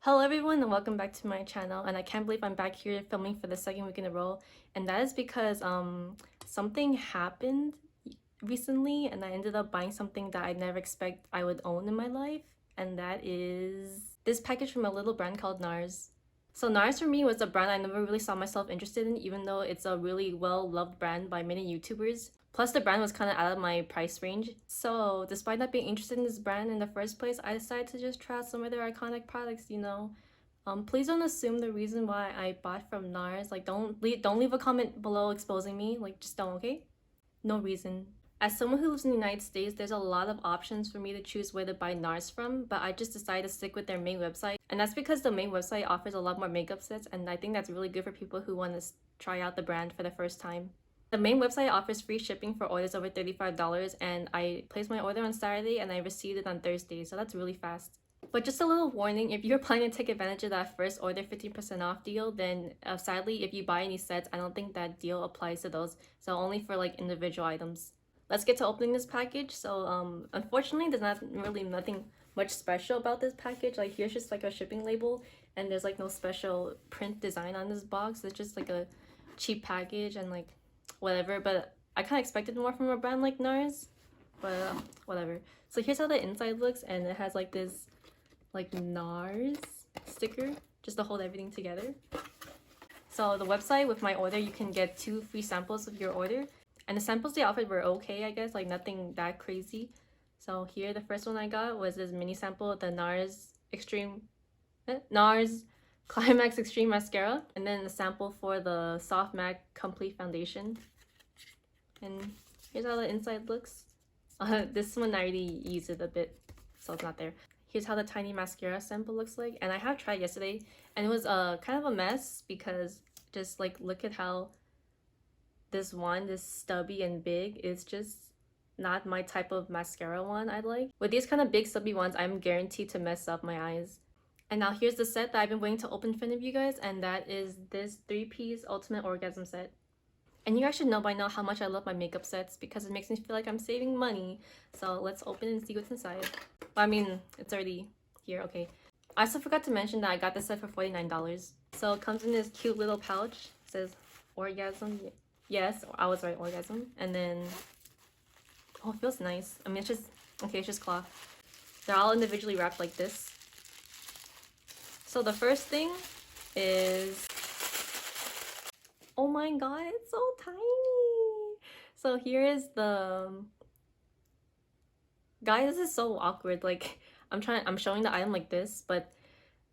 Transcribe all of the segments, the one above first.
Hello everyone and welcome back to my channel, and I can't believe I'm back here filming for the second week in a row, and that is because something happened recently and I ended up buying something that I never expect I would own in my life, and that is this package from a little brand called NARS. So NARS for me was a brand I never really saw myself interested in, even though it's a really well-loved brand by many YouTubers. Plus the brand was kind of out of my price range. So despite not being interested in this brand in the first place, I decided to just try out some of their iconic products. Please don't assume the reason why I bought from NARS. Like don't leave a comment below exposing me. Like just don't, okay? No reason. As someone who lives in the United States, there's a lot of options for me to choose where to buy NARS from, but I just decided to stick with their main website. And that's because the main website offers a lot more makeup sets, and I think that's really good for people who want to try out the brand for the first time. The main website offers free shipping for orders over $35, and I placed my order on Saturday and I received it on Thursday, so that's really fast. But just a little warning, if you're planning to take advantage of that first order 15% off deal, then sadly, if you buy any sets, I don't think that deal applies to those, so only for like individual items. Let's get to opening this package. So unfortunately there's not really nothing much special about this package. Like here's just like a shipping label, and there's like no special print design on this box. It's just like a cheap package and like whatever, but I kind of expected more from a brand like NARS, but whatever. So here's how the inside looks, and it has like this like NARS sticker just to hold everything together. So the website, with my order, you can get 2 free samples of your order, and the samples they offered were okay, I guess, like nothing that crazy. So here the first one I got was this mini sample of the NARS Climax Extreme Mascara, and then a sample for the Soft Matte Complete Foundation. And here's how the inside looks. This one I already used it a bit, so it's not there. Here's how the tiny mascara sample looks like, and I have tried yesterday, and it was kind of a mess because just like look at how this stubby and big is just not my type of mascara one I like. With these kind of big stubby ones, I'm guaranteed to mess up my eyes. And now here's the set that I've been waiting to open in front of you guys, and that is this 3-piece Ultimate Orgasm set. And you guys should know by now how much I love my makeup sets because it makes me feel like I'm saving money. So let's open and see what's inside. Well, I mean, it's already here, okay. I also forgot to mention that I got this set for $49. So it comes in this cute little pouch. It says Orgasm. Yes, I was right, Orgasm. And then, oh, it feels nice. I mean, it's just, okay, it's just cloth. They're all individually wrapped like this. So the first thing is, oh my god, it's so tiny. So here is the, guys, this is so awkward. Like I'm showing the item like this, but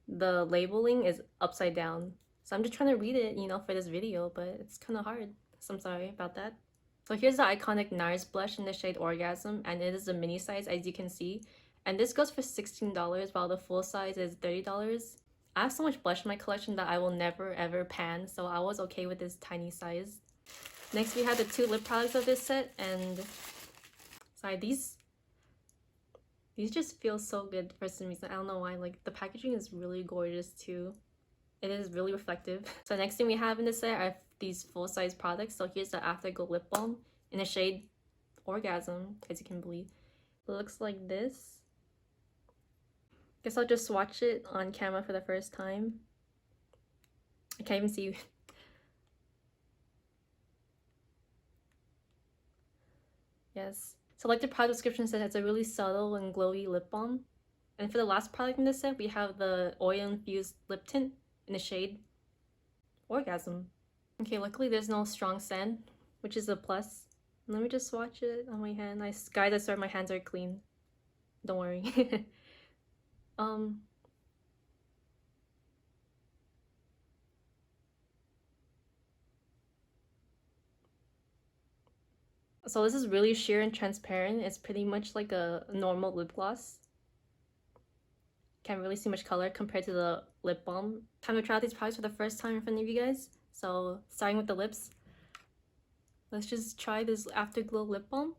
the labeling is upside down. So I'm just trying to read it, for this video, but it's kind of hard. So I'm sorry about that. So here's the iconic NARS blush in the shade Orgasm, and it is a mini size, as you can see. And this goes for $16, while the full size is $30. I have so much blush in my collection that I will never ever pan, so I was okay with this tiny size. Next we have the 2 lip products of this set, and sorry, these just feel so good for some reason. I don't know why. Like the packaging is really gorgeous too. It is really reflective. So next thing we have in this set are these full-size products. So here's the Afterglow lip balm in the shade Orgasm, as you can believe. It looks like this. Guess I'll just swatch it on camera for the first time. I can't even see you. Yes. So like the product description says, it's a really subtle and glowy lip balm. And for the last product in this set, we have the Oil-Infused Lip Tint in the shade Orgasm. Okay, luckily there's no strong scent, which is a plus. Let me just swatch it on my hand. Guys, I swear my hands are clean. Don't worry. So this is really sheer and transparent. It's pretty much like a normal lip gloss. Can't really see much color compared to the lip balm. Time to try out these products for the first time in front of you guys. So starting with the lips, let's just try this Afterglow lip balm.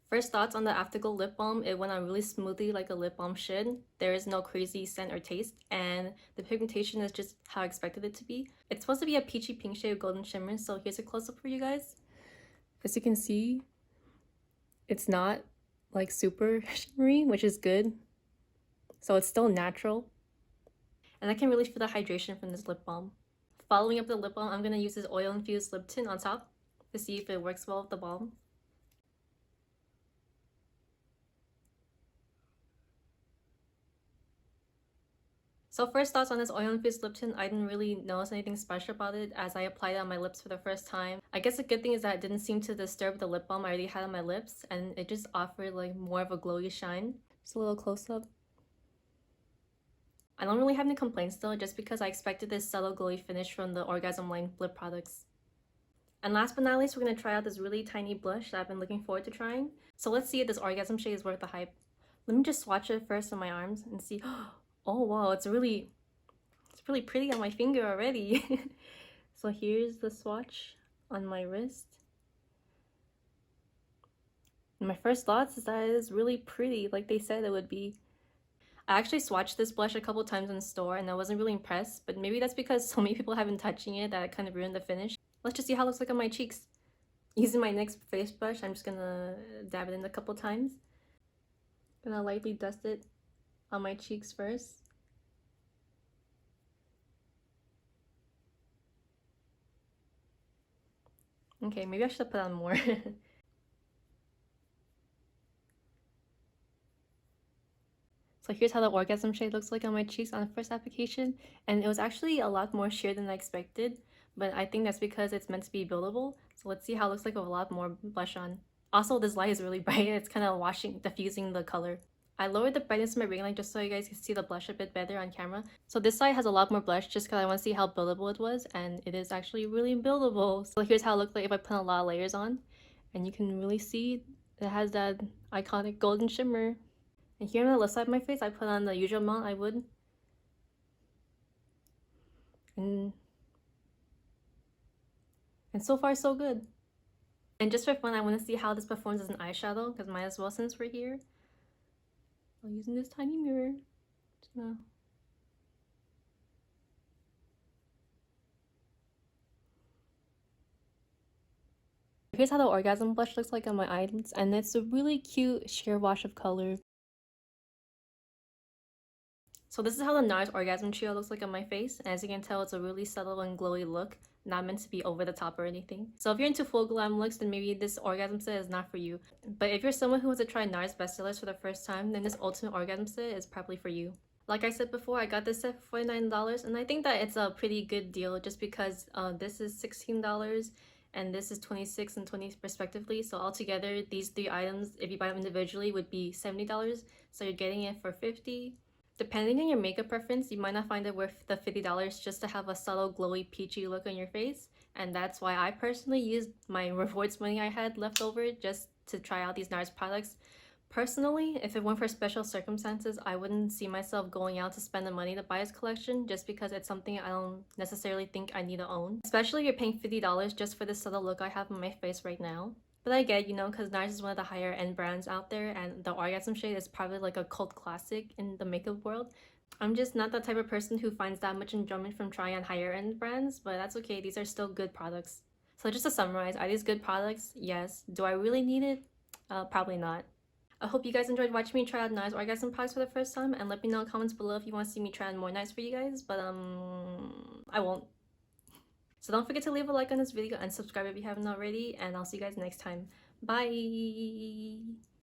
First thoughts on the Afterglow lip balm, it went on really smoothly like a lip balm should. There is no crazy scent or taste, and the pigmentation is just how I expected it to be. It's supposed to be a peachy pink shade with golden shimmer, so here's a close-up for you guys. As you can see, it's not like super shimmery, which is good. So it's still natural. And I can really feel the hydration from this lip balm. Following up the lip balm, I'm going to use this Oil-Infused Lip Tint on top to see if it works well with the balm. So first thoughts on this Oil-Infused Lip Tint, I didn't really notice anything special about it as I applied it on my lips for the first time. I guess the good thing is that it didn't seem to disturb the lip balm I already had on my lips, and it just offered like more of a glowy shine. Just a little close-up. I don't really have any complaints though, just because I expected this subtle glowy finish from the Orgasm line lip products. And last but not least, we're going to try out this really tiny blush that I've been looking forward to trying. So let's see if this Orgasm shade is worth the hype. Let me just swatch it first on my arms and see. Oh wow, it's really pretty on my finger already. So here's the swatch on my wrist. And my first thoughts is that it is really pretty, like they said it would be. I actually swatched this blush a couple times in the store and I wasn't really impressed, but maybe that's because so many people have been touching it that it kind of ruined the finish. Let's just see how it looks like on my cheeks. Using my NYX face brush, I'm just gonna dab it in a couple times. Gonna lightly dust it on my cheeks first. Okay, maybe I should have put on more. So here's how the Orgasm shade looks like on my cheeks on the first application, and it was actually a lot more sheer than I expected, but I think that's because it's meant to be buildable. So let's see how it looks like with a lot more blush on. Also, this light is really bright. It's kind of diffusing the color. I lowered the brightness of my ring light just so you guys can see the blush a bit better on camera. So this side has a lot more blush just because I want to see how buildable it was, and it is actually really buildable. So here's how it looked like if I put a lot of layers on, and you can really see it has that iconic golden shimmer. And here on the left side of my face, I put on the usual amount I would. And so far, so good. And just for fun, I want to see how this performs as an eyeshadow, because might as well since we're here. I'm using this tiny mirror. Here's how the Orgasm blush looks like on my eyelids, and it's a really cute sheer wash of color. So this is how the NARS Orgasm Trio looks like on my face. As you can tell, it's a really subtle and glowy look, not meant to be over the top or anything. So if you're into full glam looks, then maybe this Orgasm set is not for you. But if you're someone who wants to try NARS bestsellers for the first time, then this Ultimate Orgasm set is probably for you. Like I said before, I got this set for $49, and I think that it's a pretty good deal just because this is $16 and this is $26 and $20 respectively. So altogether, these three items, if you buy them individually, would be $70. So you're getting it for $50. Depending on your makeup preference, you might not find it worth the $50 just to have a subtle glowy peachy look on your face, and that's why I personally used my rewards money I had left over just to try out these NARS products. Personally, if it weren't for special circumstances, I wouldn't see myself going out to spend the money to buy this collection just because it's something I don't necessarily think I need to own. Especially if you're paying $50 just for the subtle look I have on my face right now. But I get, you know, because NARS is one of the higher end brands out there, and the Orgasm shade is probably like a cult classic in the makeup world. I'm just not the type of person who finds that much enjoyment from trying on higher end brands, but that's okay, these are still good products. So just to summarize, are these good products? Yes. Do I really need it? Probably not. I hope you guys enjoyed watching me try out NARS Orgasm products for the first time, and let me know in the comments below if you want to see me try on more NARS for you guys, but I won't. So don't forget to leave a like on this video and subscribe if you haven't already, and I'll see you guys next time. Bye!